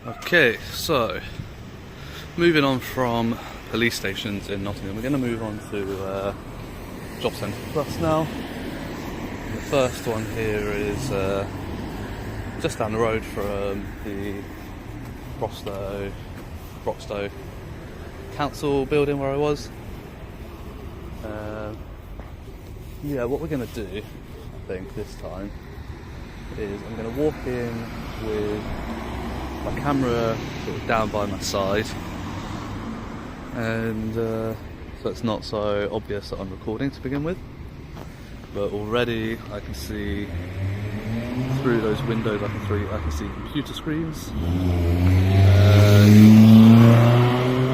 Okay, so moving on from police stations in Nottingham, we're going to move on to JobCentre Plus now. The first one here is just down the road from the Broxtowe Council building where I was. What we're going to do, I think, this time is I'm going to walk in with my camera sort of down by my side, and so it's not so obvious that I'm recording to begin with, but already I can see through those windows, I can see computer screens.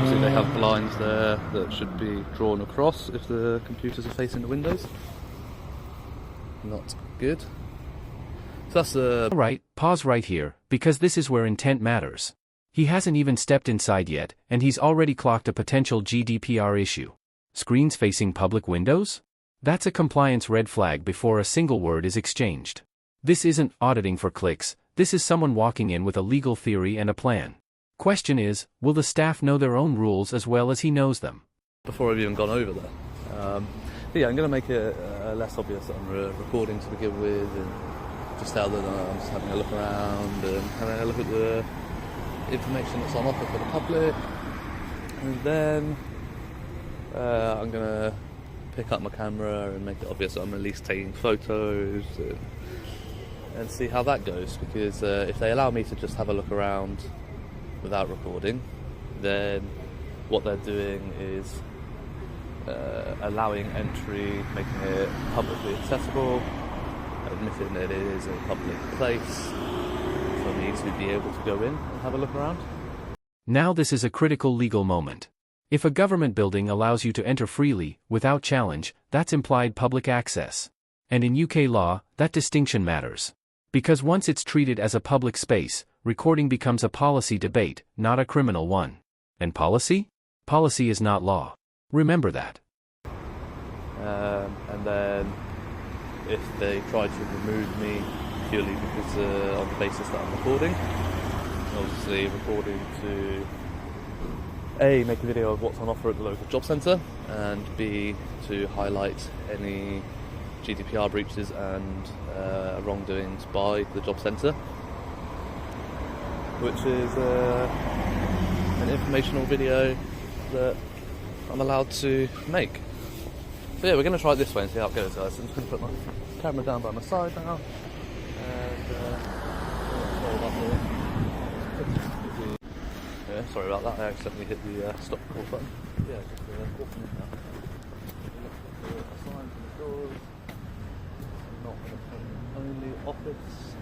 See, they have blinds there that should be drawn across if the computers are facing the windows. Not good. So that's Alright, pause right here, because this is where intent matters. He hasn't even stepped inside yet, and he's already clocked a potential GDPR issue. Screens facing public windows? That's a compliance red flag before a single word is exchanged. This isn't auditing for clicks, this is someone walking in with a legal theory and a plan. Question is, will the staff know their own rules as well as he knows them? Before I've even gone over there. I'm going to make it less obvious that I'm recording to begin with, and just tell them I'm just having a look around and having a look at the information that's on offer for the public. And then I'm going to pick up my camera and make it obvious that I'm at least taking photos and see how that goes, because if they allow me to just have a look around without recording, then what they're doing is allowing entry, making it publicly accessible, admitting that it is a public place for me to be able to go in and have a look around. Now this is a critical legal moment. If a government building allows you to enter freely, without challenge, that's implied public access. And in UK law, that distinction matters. Because once it's treated as a public space, recording becomes a policy debate, not a criminal one. And policy? Policy is not law. Remember that. And then if they try to remove me purely because on the basis that I'm recording, obviously recording to A, make a video of what's on offer at the local job centre, and B, to highlight any GDPR breaches and wrongdoings by the job centre, which is an informational video that I'm allowed to make. So we're going to try it this way and see how it goes, guys. So I'm just going to put my camera down by my side now, and sorry about that, I accidentally hit the stop record button. Just walking in now. Look at the signs and the doors. Not only office.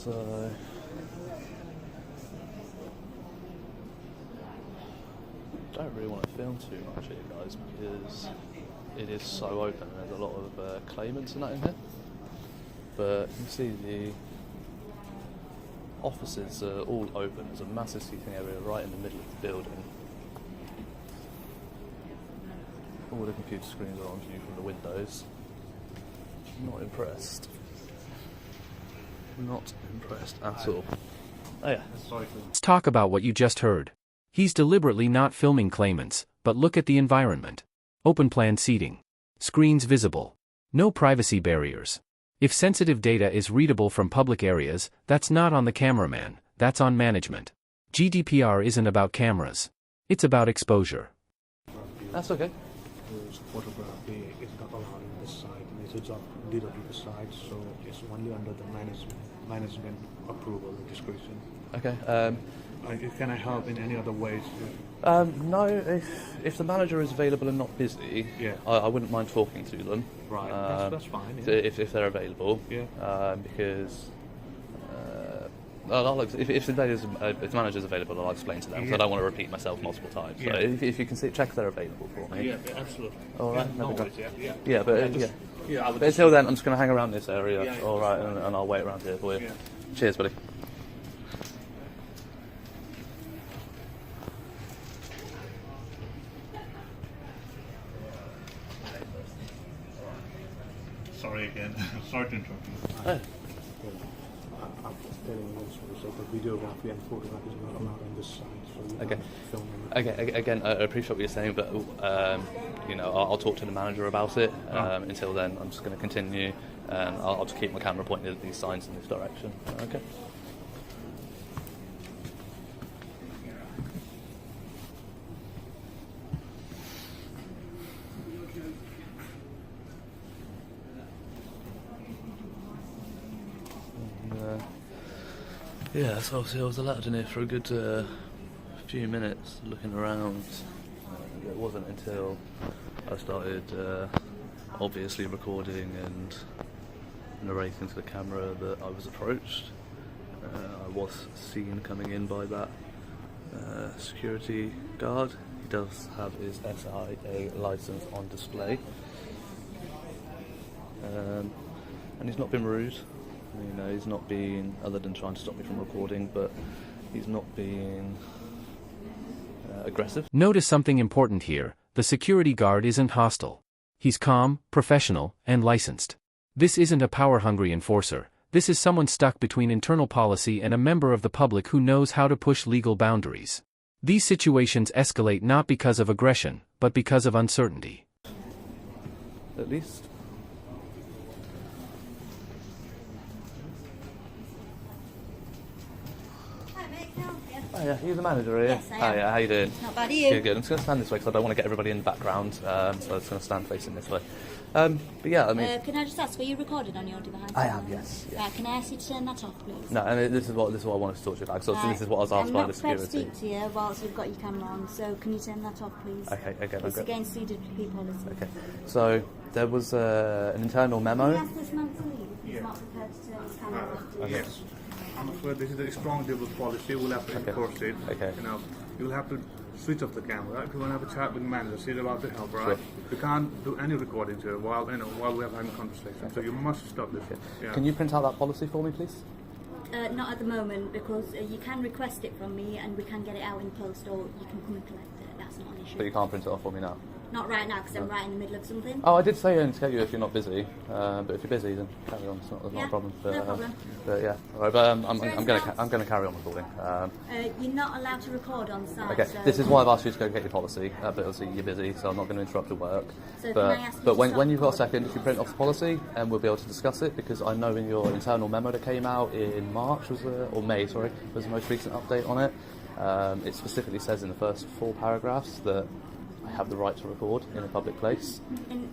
So don't really want to film too much here, guys, because it is so open. There's a lot of claimants and that in here. But you can see the offices are all open. There's a massive seating area right in the middle of the building. All the computer screens are on view from the windows. Not impressed. Not impressed at all. Oh yeah. Let's talk about what you just heard. He's deliberately not filming claimants, but look at the environment. Open plan seating. Screens visible. No privacy barriers. If sensitive data is readable from public areas, that's not on the cameraman, that's on management. GDPR isn't about cameras. It's about exposure. That's okay. Photography is not allowed in this site, and it's of DW side, so it's only under the management approval and discretion. Okay. Can I help in any other ways? No, if the manager is available and not busy, Yeah. I wouldn't mind talking to them. Right, that's fine. Yeah. If they're available. Yeah. Because if the manager's available, I'll explain to them. So I don't want to repeat myself multiple times. Yeah. So if you can check if they're available for me. Yeah, absolutely. All right. No no worries, yeah. Yeah, but I would But until then, I'm just going to hang around this area. Yeah, All right, and I'll wait around here for you. Yeah. Cheers, buddy. Sorry again. Sorry to interrupt you. Oh. I'm just telling you also, so the videography and photography is not allowed on this side, so you Okay. can't film Okay, again, I appreciate what you're saying, but I'll talk to the manager about it. Until then, I'm just going to continue, and I'll just keep my camera pointed at these signs in this direction. Okay. Yeah, so obviously I was allowed in here for a good few minutes looking around. It wasn't until I started obviously recording and narrating to the camera that I was approached. I was seen coming in by that security guard. He does have his SIA license on display. And he's not been rude. You know, he's not been, other than trying to stop me from recording, but he's not been aggressive. Notice something important here. The security guard isn't hostile. He's calm, professional, and licensed. This isn't a power-hungry enforcer. This is someone stuck between internal policy and a member of the public who knows how to push legal boundaries. These situations escalate not because of aggression, but because of uncertainty. At least. Oh yeah, you're the manager, are you? Yes, I am. Oh yeah, how you doing? Not bad, are you? Good, good. I'm just going to stand this way because I don't want to get everybody in the background, so I'm just going to stand facing this way. But yeah, I mean... can I just ask, were you recorded on your device? I am, yes. Right, can I ask you to turn that off, please? No, and this is what I wanted to talk to you about. So Right. this is what I was asked by the I'm security. not prepared to speak to you whilst we've got your camera on, so can you turn that off, please? Okay, okay, It's okay. against CWP policy. Okay, so there was an internal memo. Can you ask this man to leave? He's not prepared to turn his camera off. Okay. Yes. I'm afraid this is a strong double policy. We'll have to enforce it. Okay. You know, you'll have to switch off the camera. If you want to have a chat with the manager, she's about to help, right? Sure. You can't do any recordings here while we're having a conversation. So you must stop this. Yeah. Can you print out that policy for me, please? Not at the moment, because you can request it from me and we can get it out in post, or you can come and collect it. That's not an issue. But you can't print it off for me now. Not right now, because I'm right in the middle of something. Oh, I did say to get you if you're not busy, but if you're busy, then carry on. It's not Yeah, a problem. But, no problem. But yeah, all right. But I'm there going anything to carry on recording. You're not allowed to record on site. Okay, so this is why I've asked you to go get your policy. But obviously you're busy, so I'm not going to interrupt your work. So but can I ask you but to when stop you've got a recording? second, if you print off the policy, and we'll be able to discuss it, because I know in your internal memo that came out in March or May, sorry, was the most recent update on it. It specifically says in the first 4 paragraphs that I have the right to record in a public place. And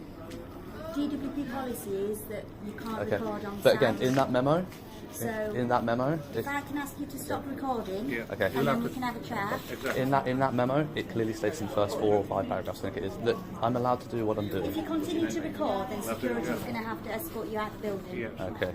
GWP policy is that you can't Okay, record on but site. again, in that memo, So In that memo, if I can ask you to stop recording, Yeah. Okay. and then we can have a chat. Exactly. in that memo, it clearly states in the first 4 or 5 paragraphs, I think it is, that I'm allowed to do what I'm If doing. you continue to record, then security is going to have to escort you out of the building. Yeah. Okay.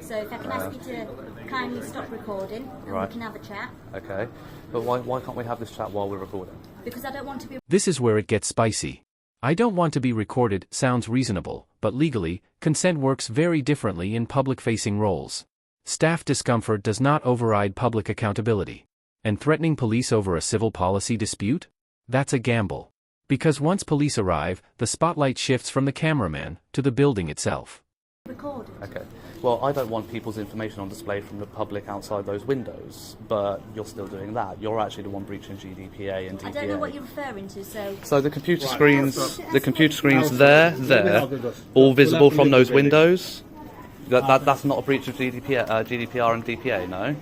So if I can ask you to kindly stop recording, and Right. we can have a chat. Okay. But why can't we have this chat while we're recording? Because I don't want to be This is where it gets spicy. I don't want to be recorded sounds reasonable, but legally, consent works very differently in public-facing roles. Staff discomfort does not override public accountability. And threatening police over a civil policy dispute? That's a gamble. Because once police arrive, the spotlight shifts from the cameraman to the building itself. recorded. Okay. Well, I don't want people's information on display from the public outside those windows, but you're still doing that. You're actually the one breaching GDPR and DPA. I don't know what you're referring to, so So the computer Right. screens, there, all visible from those windows. That's not a breach of GDPR and DPA, no?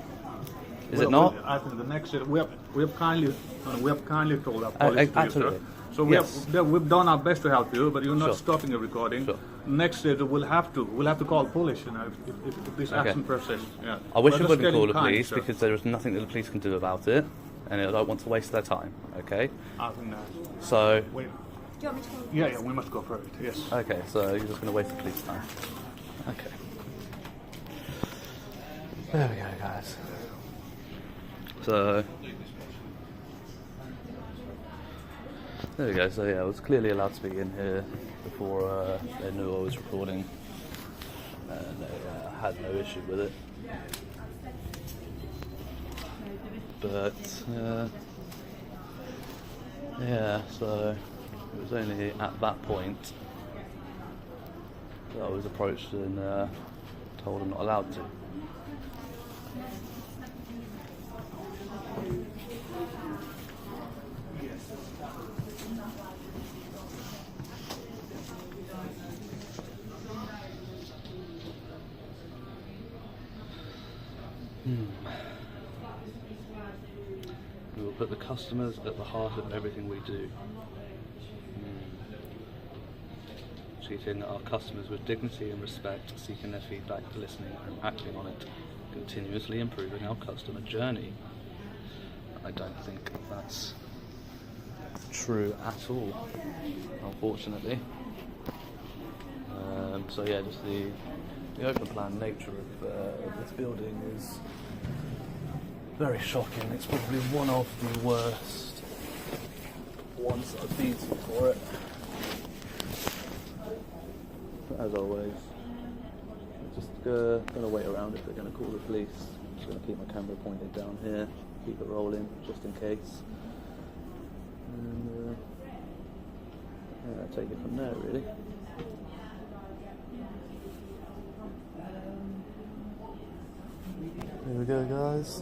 Is it not? I think the next we have kindly told our Oh, policy to you, absolutely. sir. So Yes. we've done our best to help you, but you're not Sure. stopping the recording. Sure. Next stage we'll have to call police, you know, if this Okay. action persists. Yeah. I wish We're you just wouldn't getting call the kind, police sir. because there is nothing that the police can do about it, and I don't want to waste their time. Okay. I think that. So We, do you want me to call? yeah, we must go for it. Yes. okay, so you're just going to waste the police time. Okay. There we go, guys. So there we go. So yeah, I was clearly allowed to be in here before they knew I was recording, and they had no issue with it. But yeah, so it was only at that point that I was approached and told I'm not allowed to. We will put the customers at the heart of everything we do. Treating our customers with dignity and respect, seeking their feedback, listening and acting on it, continuously improving our customer journey. I don't think that's true at all, unfortunately. So yeah, just the open plan nature of this building is very shocking. It's probably one of the worst ones that I've been to for it. But as always, I'm just going to wait around if they're going to call the police. I'm just going to keep my camera pointed down here, keep it rolling just in case. And yeah, take it from there really. Here we go, guys.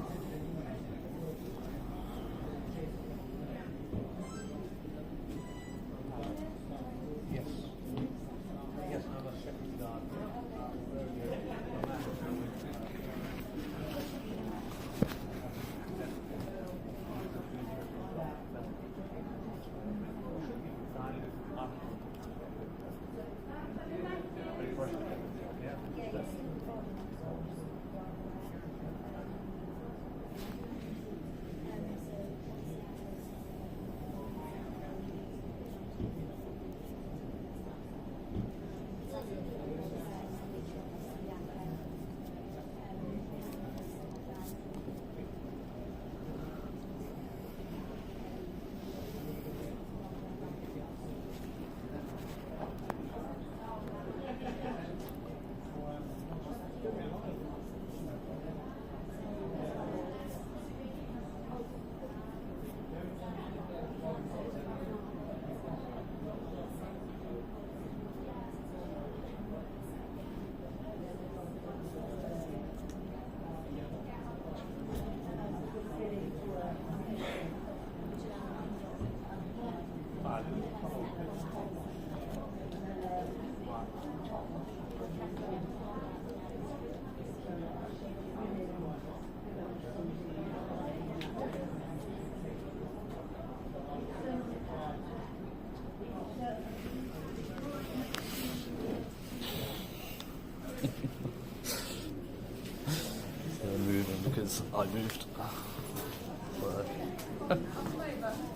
I moved.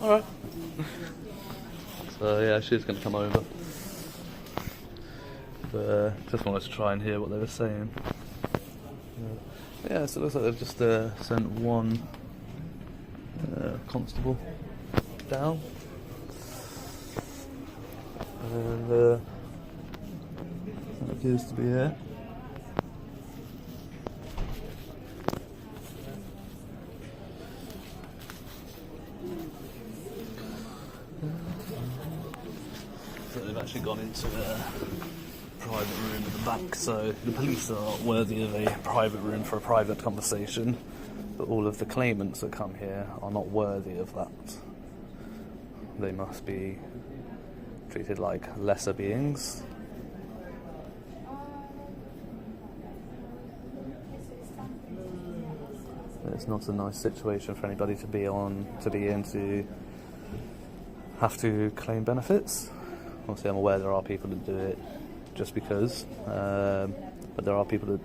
Alright. So yeah, she's going to come over. But just wanted to try and hear what they were saying. Yeah, so it looks like they've just sent one constable down. And that appears to be it. So they've actually gone into a private room at the back, so the police are worthy of a private room for a private conversation, but all of the claimants that come here are not worthy of that. They must be treated like lesser beings. It's not a nice situation for anybody to be in to have to claim benefits. Obviously I'm aware there are people that do it just because, but there are people that